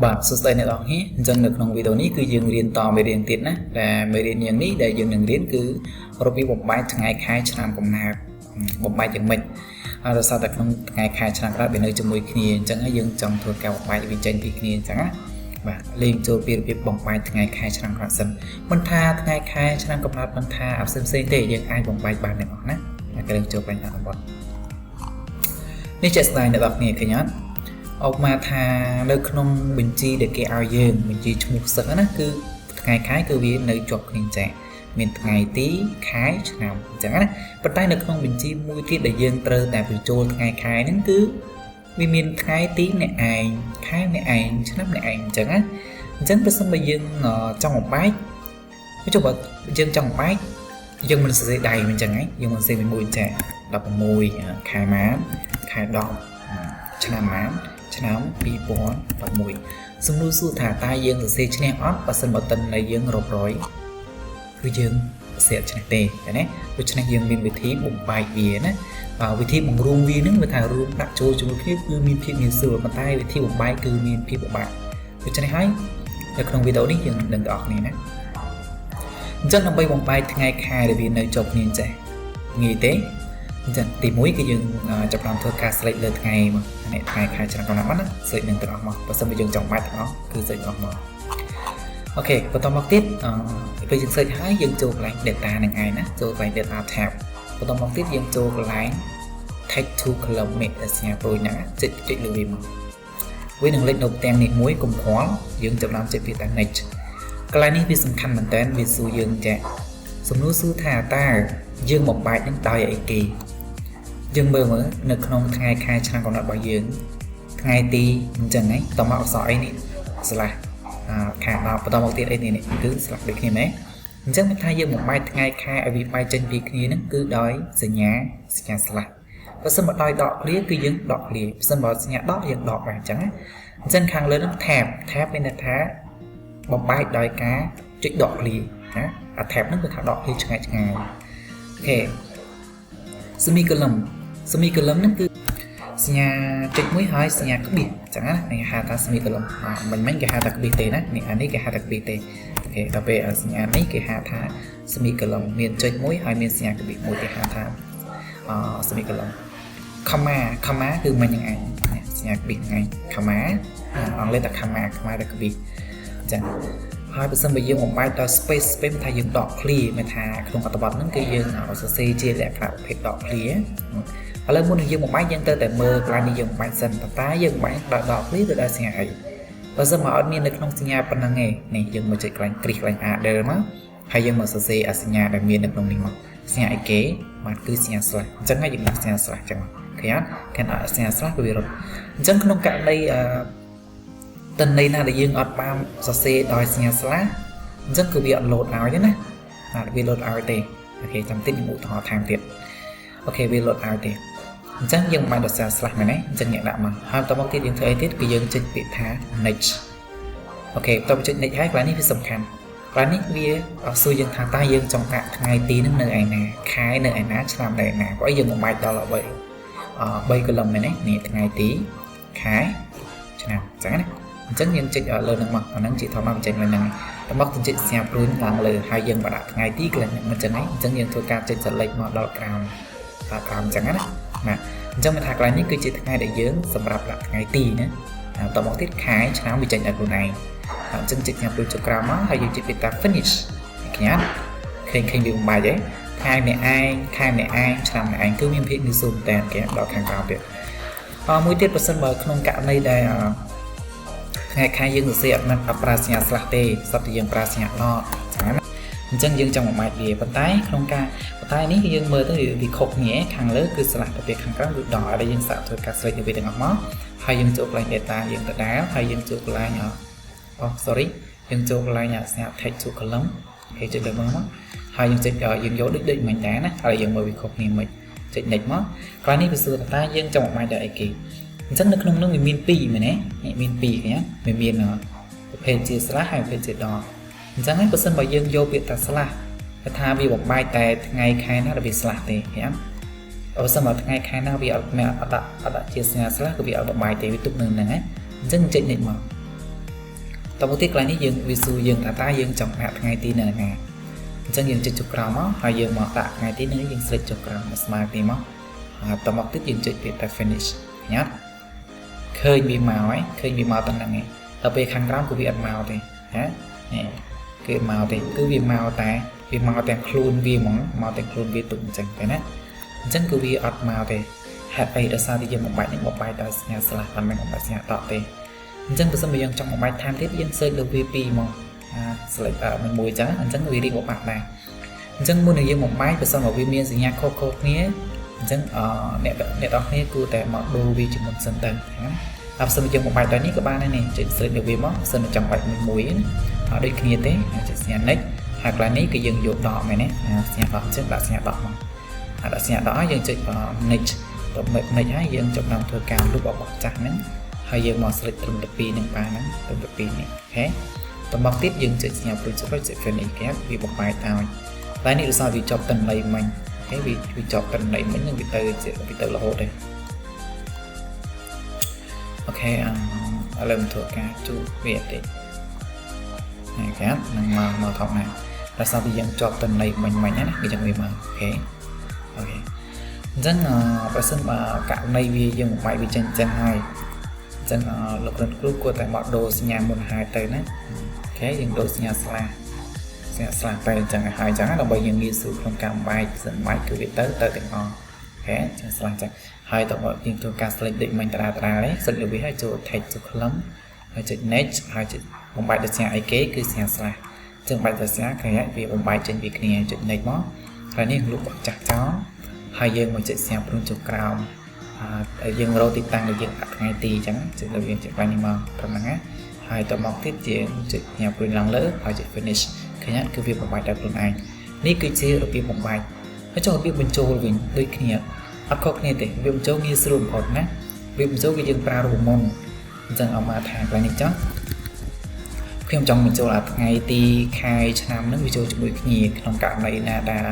បាទសួស្តីអ្នកនរគ្នាអញ្ចឹងនៅក្នុងវីដេអូនេះគឺយើងរៀនតមេរៀនទៀតណាតែមេរៀនយ៉ាងនេះដែលយើងនឹងរៀនគឺរបៀបបំបែកថ្ងៃខែឆ្នាំកំណើតបំបែកយ៉ាងម៉េចហើយដោយសារតែក្នុងថ្ងៃខែឆ្នាំកំណើតវានៅជាមួយគ្នាអញ្ចឹងហើយយើងចង់ធ្វើការបំបែកវាចេញពីគ្នាអញ្ចឹងណាបាទលេងចូលពីរបៀបបំបែកថ្ងៃខែឆ្នាំកំណើតសិនមិនថាថ្ងៃខែឆ្នាំកំណើតមិនថាផ្សេងទេយើងអាចបំបែកបានទាំងអស់ណាតែយើងចូលបញ្ហារបស់នេះជាស្លាយអ្នកនរគ្នាឃើញអត់អបមកថានៅក្នុងបញ្ជីដែលគេឲ្យយើងបញ្ជីឈ្មោះសិស្សណាគឺថ្ងៃខែគឺវានៅជាប់គ្នាចាមានថ្ងៃទីខែឆ្នាំអញ្ចឹងណាប៉ុន្តែនៅក្នុងបញ្ជីមួយទៀតដែលយើងត្រូវតែបញ្ចូលថ្ងៃខែហ្នឹងគឺវាមានថ្ងៃទីអ្នកឯងខែអ្នកឯងឆ្នាំអ្នកឯងអញ្ចឹងណាអញ្ចឹងបើសិនបើយើងចង់បំបែកចុះបើយើងចង់បំបែកយើងមិនសរសេរដៃអញ្ចឹងហ្នឹងយើងមិនសរសេរមួយចា16ខែម៉ានខែ10ឆ្នាំម៉ានឆ្នាំ2011សំណួរសួរថាតើយើងសរសេរឈ្នះអត់បើសិនបើតិននៅយើងរាប់រយគឺយើងសរសេរឈ្នះទេណាដូច្នេះយើងមានវិធីបំបែកវាណាវិធីបង្រួមវានឹងវាថារួមដាក់ចូលជាមួយគ្នាគឺមានភាពងាយស្រួលប៉ុន្តែវិធីបំបែកគឺមានភាពពិបាកដូច្នេះហើយនៅក្នុងវីដេអូនេះយើងនឹងទាំងអស់គ្នាណាអញ្ចឹងដើម្បីបំបែកថ្ងៃខែដែលវានៅជាប់គ្នាចេះងាយទេអញ្ចឹងទី1គឺយើងចាប់ផ្ដើមធ្វើការស្លេចលើថ្ងៃមកថ្ងៃខែឆ្នាំកំណើតបានណាស្លេចនឹងទាំងអស់មកបើសិនបើយើងចង់បាច់ទាំងអស់គឺស្លេចទាំងអស់មកអូខេបន្តមកទៀតពេលយើងស្លេចហើយយើងចូលកន្លែង data នឹងឯងណាចូលកន្លែង data tab បន្តមកទៀតយើងចូលកន្លែង text to column នេះសញ្ញាព្រួយណាចុចលើវាមកវានឹងលេចនៅផ្ទាំងនេះមួយកុំខ្វល់យើងចាប់ផ្ដើមចុចពីទាំង next កន្លែងនេះវាសំខាន់មែនតើវាសួរយើងចាសំណួរសួរថាតើយើងបំបែកនឹងដោយអីគេយើងមើលនៅក្នុងថ្ងៃខែឆ្នាំកំណើតរបស់យើងថ្ងៃទីអញ្ចឹងហ្នឹងតមកអក្សរអីនេះស្លាស់ខែ10បន្តមកទៀតអីនេះគឺស្លាស់ដូចគ្នាមែនអញ្ចឹងមិនថាយើងបំបែកថ្ងៃខែឲ្យវាបែកចេញពីគ្នាហ្នឹងគឺដោយសញ្ញាស្លាស់បើសិនមកដោយដកឃ្លាគឺយើងដកឃ្លាបើសិនបើសញ្ញាដកយើងដកបានអញ្ចឹងអញ្ចឹងខាងលើហ្នឹង tab មានន័យថាបំបែកដោយការចុចដកឃ្លាណាអា tab ហ្នឹងគឺថាដកឃ្លាឆ្ងាយអូខេ semicolon ហ្នឹងគឺសញ្ញាចុចមួយហើយសញ្ញាក្បៀសអញ្ចឹងណាគេហៅថា semicolon មិនគេហៅថាក្បៀសទេណានេះអានេះគេហៅថាក្បៀសទេអូខេដល់ពេលសញ្ញានេះគេហៅថា semicolon មានចុចមួយហើយមានសញ្ញាក្បៀសមួយគេហៅថាsemicolon comma គឺមិនយ៉ាងឯងសញ្ញាក្បៀសហ្នឹងឯង comma អង់គ្លេសថា comma ដែលក្បៀសអញ្ចឹងហើយបើសិនបើយើងបំបែកដល់ space ថាយើងដក clear មានថាក្នុងអត្ថបទហ្នឹងគឺយើងសរសេរជាលក្ខណៈប្រភេទដក clear ឥឡូវមុននឹងយើងបំបែកយើងត្រូវតែមើលកន្លែងនេះយើងបំបែកសិនតើយើងបំបែកដល់ដក clear ឬដល់សញ្ញាអីបើសិនមកអត់មាននៅក្នុងសញ្ញាប៉ុណ្ណឹងទេនេះយើងមកចុចកន្លែងគ្រីសកន្លែង adder មកហើយយើងមកសរសេរអាសញ្ញាដែលមាននៅក្នុងនេះមកសញ្ញាអីគេបាទគឺសញ្ញា slash អញ្ចឹងហើយយើងដាក់សញ្ញា slash អញ្ចឹងឃើញអត់គេដាក់សញ្ញា slash វារត់អញ្ចឹងក្នុងករណីតន័យណាដែលយើងអត់បានសរសេរដោយសញ្ញា slash អញ្ចឹងគឺវាអត់ load ឲ្យទេណាបាទវា load ឲ្យទេអូខេចាំតិចខ្ញុំឧទាហរណ៍ថែមទៀតអូខេវា load ឲ្យទេអញ្ចឹងយើងបានដោយសារ slash មែនទេអញ្ចឹងអ្នកដាក់មកហើយបន្តមកទៀតយើងធ្វើអីទៀតគឺយើងចុចពាក្យថា next អូខេតបចុច next ហើយកន្លែងនេះវាសំខាន់កន្លែងនេះវាសួរយើងថាតើយើងចង់ដាក់ថ្ងៃទីនឹងនៅឯណាខែនៅឯណាឆ្នាំនៅឯណាព្រោះយើងបំបែកដល់3 column មែនទេនេះថ្ងៃទីខែឆ្នាំអញ្ចឹងណាអញ្ចឹងយើងចុចលើនឹងមកអាហ្នឹងជាធម្មតាបញ្ចេញលើហ្នឹងតែមកទៅចុចសញ្ញាព្រួយឡើងលើហើយយើងបដាក់ថ្ងៃទីកន្លែងហ្នឹងអញ្ចឹងហ្នឹងអញ្ចឹងយើងធ្វើការចុច select មកដល់ក្រោមអញ្ចឹងណាអញ្ចឹងមិនថាកន្លែងនេះគឺជាថ្ងៃដែលយើងសម្រាប់ដាក់ថ្ងៃទីណាបន្តមកទៀតខែឆ្នាំវាចេញឲ្យខ្លួនឯងអញ្ចឹងចុចសញ្ញាព្រួយចុចក្រោមមកហើយយើងចុចពាក្យថា finish ឃើញវាបំបែកទេខែម្នាក់ឯងខែម្នាក់ឯងឆ្នាំម្នាក់ឯងគឺមានភាពងាយស្រួលតែគេដល់ខាងក្រោមទៀតមួយទៀតបើសិនបើក្នុងករណីដែលថ្ងៃខែយើងសរសេរអត់ប្រើសញ្ញា slash ទេសត្វតែយើងប្រើសញ្ញា dot អញ្ចឹងយើងចង់បំបែកវាប៉ុន្តែក្នុងការប៉ុន្តែនេះយើងមើលទៅវាខុសគ្នាខាងលើគឺ slash ទៅពេលខាងក្រោមគឺ dot ហើយយើងសាកធ្វើការស្រេចវាទាំងអស់មកហើយយើងចូលកន្លែង data យើងដដែលហើយយើងចូលកន្លែងយើងចូលកន្លែងសញ្ញា text to column គេចុចលើមកហើយយើងចុចយើងយកដូចមិញដែរណាហើយយើងមើលវាខុសគ្នាមិនចុច next មកកន្លែងនេះវាសួរថាយើងចង់បំបែកដល់អីគេអញ្ចឹងនៅក្នុងនោះវាមាន2មែនទេមាន2ឃើញវាមានប្រភេទជា slash ហើយប្រភេទជា dot អញ្ចឹងហើយបើសិនបើយើងយកពាក្យថា slash គេថាវាបំបែកតែថ្ងៃខែណាដែលវា slash ទេឃើញបើសិនបើថ្ងៃខែណាវាអត់ដាក់ជាសញ្ញា slash គឺវាអត់បំបែកទេវាទុកនៅហ្នឹងអញ្ចឹងចុច next មក តមកទៀតកន្លែងនេះយើងវាសួរយើងថាយើងចង់ដាក់ថ្ងៃទីនៅណាអញ្ចឹងយើងចុចចុះក្រោមមកហើយយើងមកដាក់ថ្ងៃទីនេះយើងស្លេចចុះក្រោមមកស្មើគ្នាមកហើយតមកទៀតយើងចុចពាក្យថា finish ញ៉ាត់ឃើញវាមកហើយឃើញវាមកទាំងហ្នឹងឯងដល់ពេលខាងក្រោមគឺវាអត់មកទេហ៎នេះគឺមកទេគឺវាមកតែវាមកទាំងខ្លួនវាហ្មងមកទាំងខ្លួនវាទុកអញ្ចឹងទេណាអញ្ចឹងគឺវាអត់មកទេហេតុអីដោយសារតែយើងបំបាច់នេះបំបាច់ដោយសញ្ញាស្លាស់មិនមែនបំបាច់សញ្ញាដកទេអញ្ចឹងបើសិនបើយើងចង់បំបាច់ថែមទៀតយើងសេចលើវា2មកស្លេចមួយអញ្ចឹងវារៀងបបាក់ដែរអញ្ចឹងមុននឹងយើងបំបាច់បើសិនបើវាមានសញ្ញាខុសៗគ្នាអញ្ចឹងអ្នកទាំងគ្នាគួរតែមកដូរវាជាមួយសិនទៅណាបើសិនយើងបំបាច់ដល់នេះក៏បានដែរនេះចុចស្លេចលើវាមកបើសិនចង់បាច់មួយណាអត់ដូចគ្នាទេចុចសញ្ញា next ហើយកន្លែងនេះគឺយើងយកដកមែនទេសញ្ញាដកអញ្ចឹងដាក់សញ្ញាដកមកហើយដាក់សញ្ញាដកហើយយើងចុច next ទៅ next ហើយយើងចាប់ដើមធ្វើការលុបរបស់ចាស់ហ្នឹងហើយយើងមក select ត្រឹមតែ2នឹងបានហ្នឹងត្រឹមតែ2នេះអូខេតមកទៀតយើងចុចសញ្ញា project finish គេវាបំបែកទៅតែនេះដោយសារវាជាប់តំណែងមិញអូខេវាជាប់តំណែងមិញនឹងវាទៅរហូតទេអូខេឥឡូវធ្វើការជូតវាតិចនេះគេនឹងមកថតណាដោយសារវាយើងជាប់តំណែងមិញណាវាចឹងវាមកអូខេអញ្ចឹងបើសិនបើករណីវាយើងបំបែកវាចឹងហើយអញ្ចឹងលោកគ្រូគួរតែមកដូរសញ្ញាមុនហើយទៅណាអូខេយើងដូរសញ្ញាស្លាទៅអញ្ចឹងហើយអញ្ចឹងដើម្បីយើងងាយស្រួលក្នុងការបំបែកសិនបែកគឺវាទៅទាំងអស់អូខេចឹងស្លាអញ្ចឹងហើយតើយើងធ្វើការ select ដូចមិញតារាទេ select លើវាហើយចូល text ចូល column ហើយចុច next ហើយចុចបំបែកដោយសញ្ញាអីគេគឺសញ្ញាស្លាអញ្ចឹងបែកដោយសញ្ញាគេវាបំបែកចេញពីគ្នាចុច next មកហើយនេះលុបបោះចាស់ចោលហើយយើងមកចុចសញ្ញាព្រុនចុះក្រោមយើងរកទីតាំងដែលយើងដាក់ថ្ងៃទីអញ្ចឹងចុចលើវាចុចបែរនេះមកត្រឹមហ្នឹងណាហើយតមកទៀតយើងចុចសញ្ញាព្រុនឡើងលើហើយចុច finish ឃើញគឺវាបំបែកដោយខ្លួនឯងនេះគឺជារបៀបបំបែកហើយចុះរបៀបបញ្ចូលវិញដូចគ្នាអត់ខុសគ្នាទេវាបញ្ចូលងាយស្រួលបំផុតណាវាបញ្ចូលគឺយើងប្រើរូបមន្តអញ្ចឹងអមថាកន្លែងនេះចុះខ្ញុំចង់បញ្ចូលថ្ងៃទីខែឆ្នាំហ្នឹងវាចូលជាមួយគ្នាក្នុងករណីណាដែល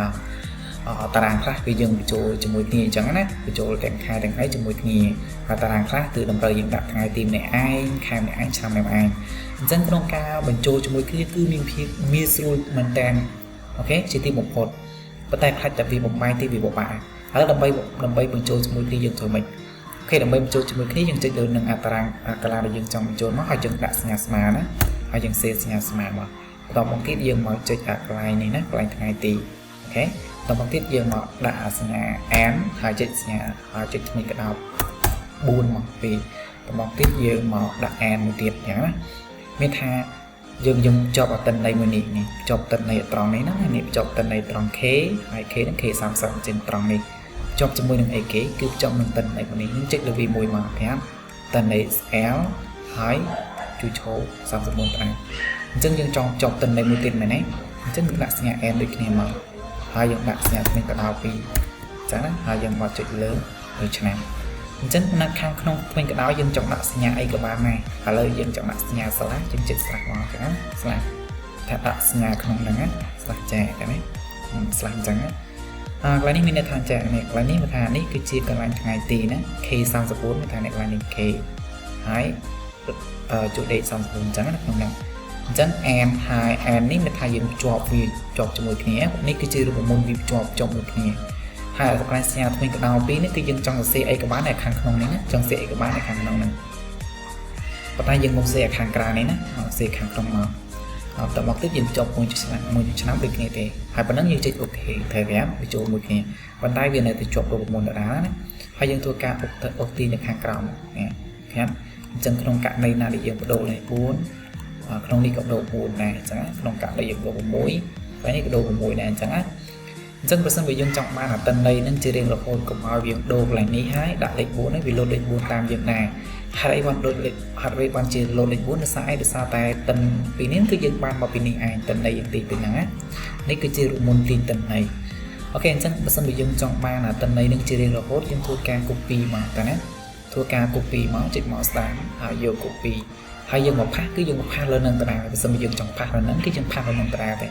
តារាងខ្លះគឺយើងបញ្ចូលជាមួយគ្នាអញ្ចឹងណាបញ្ចូលទាំងខែទាំងអីជាមួយគ្នាហើយតារាងខ្លះគឺតម្រូវយើងដាក់ថ្ងៃទីម្នាក់ឯងខែម្នាក់ឯងឆ្នាំម្នាក់ឯងអញ្ចឹងក្នុងការបញ្ចូលជាមួយគ្នាគឺមានភាពងាយស្រួលមែនតើអូខេជាទីបំផុតប៉ុន្តែខ្លាចតែវាបំបែកទីវាបបាក់ហើយដើម្បីបញ្ចូលជាមួយគ្នាយើងធ្វើម៉េចអូខេដើម្បីបញ្ចូលជាមួយគ្នាយើងចុចលើនឹងតារាងកាឡាដែលយើងចង់បញ្ចូលមកហើយយើងដាក់សញ្ញាស្មើណាហើយយើងសេសញ្ញាស្មើមកបន្តមកទៀតយើងមកចុចកន្លែងនេះណាកន្លែងថ្ងៃទីអូខេតមកទៀតយើងមកដាក់សញ្ញា and ហើយចុចសញ្ញាហើយចុចថ្មីក្តោប4មកពីតមកទៀតយើងមកដាក់ and មួយទៀតអញ្ចឹងណាមានថាយើងជាប់អតិន័យមួយនេះជាប់អតិន័យត្រង់នេះណានេះជាប់អតិន័យត្រង់ K ហើយ K ហ្នឹង K 30ចេញត្រង់នេះជាប់ជាមួយនឹងអីគេគឺជាប់នឹងអតិន័យមួយនេះចុចលើ V1 មកប្រាប់អតិន័យ L ហើយជួយឈរ39ប្រាំអញ្ចឹងយើងចង់ជាប់អតិន័យមួយទៀតមែនទេអញ្ចឹងយើងដាក់សញ្ញា and ដូចគ្នាមកហើយយើងដាក់សញ្ញាថ្មីទៅដល់2អញ្ចឹងណាហើយយើងមកចុចលើឆ្នាំអញ្ចឹងនៅខាងក្នុងថ្មីក៏ដោយយើងចង់ដាក់សញ្ញាអីក៏បានដែរឥឡូវយើងចង់ដាក់សញ្ញាស្លាយើងចុចស្លាមកចឹងណាស្លាថាដាក់សញ្ញាក្នុងហ្នឹងណាស្លាចែកណាស្លាអញ្ចឹងណាកន្លែងនេះមានន័យថាចែកនេះកន្លែងនេះថានេះគឺជាកន្លែងថ្ងៃទីណា K34 មានថាកន្លែងនេះ K ហើយជួដេក34អញ្ចឹងណាក្នុងហ្នឹងអញ្ចឹង and ហើយ and នេះមានថាយើងភ្ជាប់វាជាប់ជាមួយគ្នានេះគឺជារូបមន្តវាភ្ជាប់ជាមួយគ្នាហើយកន្លែងសញ្ញាថ្មីកណ្ដោ2នេះគឺយើងចង់សរសេរអីក៏បាននៅខាងក្នុងនេះណាចង់សរសេរអីក៏បាននៅខាងក្នុងហ្នឹងប៉ុន្តែយើងមកសរសេរខាងក្រៅនេះណាសរសេរខាងក្នុងមកតមកទៀតយើងភ្ជាប់មួយឆ្នាំដូចគ្នាទេហើយប៉ុណ្ណឹងយើងចុច OK ត្រូវវាបញ្ចូលមួយគ្នាប៉ុន្តែវានៅតែជាប់រូបមន្តដដែលណាហើយយើងធ្វើការអូទីនៅខាងក្រោមនេះครับអញ្ចឹងក្នុងករណីណាដែលយើងបដូរលេខ4ក្នុងនេះក៏បដូរ4ដែរអញ្ចឹងក្នុងករណីយើងបដូរ6ហើយនេះក៏បដូរ6ដែរអញ្ចឹងណាអញ្ចឹងបើសិនបើយើងចង់បានអតិន័យហ្នឹងជារៀងរហូតកុំឲ្យវាដូរកន្លែងនេះហើយដាក់លេខ4ហ្នឹងវាលោតលេខ4តាមយើងដែរហើយបានដូចលេខហើយបានជាលោតលេខ4ដោយសារតែតិនពីនេះគឺយើងបានមកពីនេះឯងតិន័យយ៉ាងទីពីហ្នឹងណានេះគឺជារូបមន្តទីតិន័យអូខេអញ្ចឹងបើសិនបើយើងចង់បានអតិន័យហ្នឹងជារៀងរហូតយើងធ្វើការ copy មកតាណាធ្វើការ copy មកចុចមកស្ដាមហើយយក copy ហើយយើងមកផាសគឺយើងមកផាសលើនឹងតារាបើសិនបើយើងចង់ផាសលើនឹងគឺយើងផាសលើនឹងតារាទេ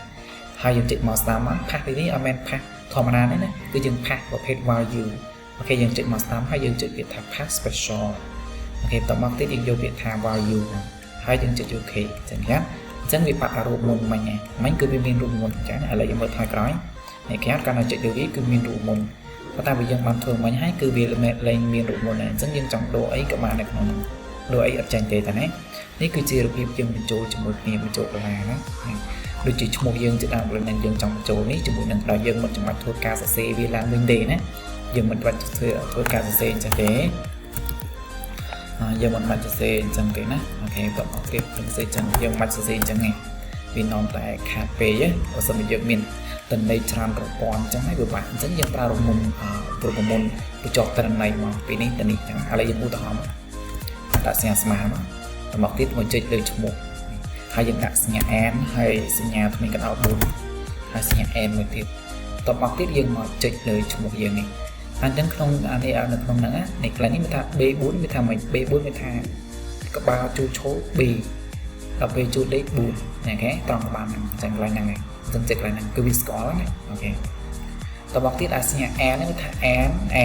ហើយយើងចុចមកស្ដាមមកផាសទីនេះអត់មែនផាសធម្មតាទេណាគឺយើងផាសប្រភេទ value អូខេយើងចុចមកស្ដាមហើយយើងចុចពាក្យថា pass special អូខេបន្តមកទៀតយើងយកពាក្យថា value ហ ហើយយើងចុច OK ចឹងណាចឹងវាបាត់រូបមុនមិញហ្នឹងមិញគឺវាមានរូបមុនចឹងឥឡូវយើងមើលថយក្រោយនេះគេកាលណាចុចលើវាគឺមានរូបមុនប៉ុន្តែបើយើងបានធ្វើមិញហើយគឺវាលែងមានរូបមុនហើយអញ្ចឹងយើងចង់ដូរអីក៏បាននៅក្នុងនោះដូរអីអត់ចាញ់ទេតាណានេះគឺជារបៀបយើងបញ្ចូលជាមួយគ្នាបញ្ចូលកន្លែងណាដូចជាឈ្មោះយើងជាដើមនឹងយើងចង់បញ្ចូលនេះជាមួយនឹងដល់យើងមិនចាំបាច់ធ្វើការសរសេរវាឡើងវិញទេណាយើងមិនបាច់ធ្វើការសរសេរអញ្ចឹងទេយើងមិនបាច់សរសេរអញ្ចឹងទេណាអូខេបន្តមកទៀតសរសេរអញ្ចឹងយើងមិនបាច់សរសេរអញ្ចឹងទេវានាំតែខាតពេកបើសិនជាយើងមានតន័យច្រើនប្រព័ន្ធអញ្ចឹងហើយវាបាក់អញ្ចឹងយើងប្រើរមុំបញ្ចុះតន័យមកពីនេះទៅនេះអញ្ចឹងឥឡូវយើងឧទាហរណ៍ដាក់សញ្ញាស្មើមកមកទៀតមកចុចលើឈ្មោះហើយយើងដាក់សញ្ញា n ហើយសញ្ញាថ្មីកណ្ដោ4ហើយសញ្ញា n មួយទៀតតបមកទៀតយើងមកចុចលើឈ្មោះយើងនេះអញ្ចឹងក្នុងអានេះនៅក្នុងហ្នឹងណានេះកន្លែងនេះមានថា B4 មានថាមិន B4 មានថាក្បាលជួឈោ B ដល់ពេលជួលេខ4អូខេត្រង់ក្បាលហ្នឹងអញ្ចឹងកន្លែងហ្នឹងអញ្ចឹងចិត្តកន្លែងហ្នឹងគឺវាស្គាល់ណាអូខេតបមកទៀតអាសញ្ញា n នេះមានថា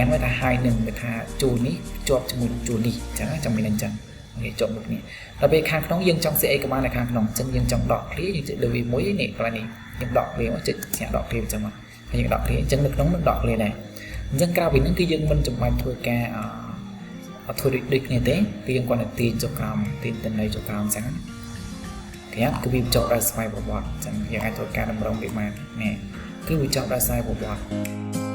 n មានថា ហើយនឹងមានថាជួនេះជាប់ជាមួយជួនេះអញ្ចឹងចាំមានអញ្ចឹងអូខេជាប់មួយគ្នាដល់ពេលខាងក្នុងយើងចង់សេអីក៏បាននៅខាងក្នុងអញ្ចឹងយើងចង់ដកឃ្លាយើងចុចលើវាមួយនេះកន្លែងនេះយើងដកឃ្លាមកចុចសញ្ញាដកឃ្លាអញ្ចឹងមកហើយយើងដកឃ្លាអញ្ចឹងនៅក្នុងនឹងដកឃ្លាដែរអញ្ចឹងក្រៅពីហ្នឹងគឺយើងមិនចាំបាច់ធ្វើការធ្វើដូចគ្នាទេគឺយើងគាត់ទៅទាញចុះក្រោមទាញតន័យចុះក្រោមអញ្ចឹងគេគឺវាចុះដោយស្វ័យប្រវត្តិអញ្ចឹងយើងអាចធ្វើការតម្រង់វាបាននេះគឺវាចុះដោយស្វ័យប្រវត្តិ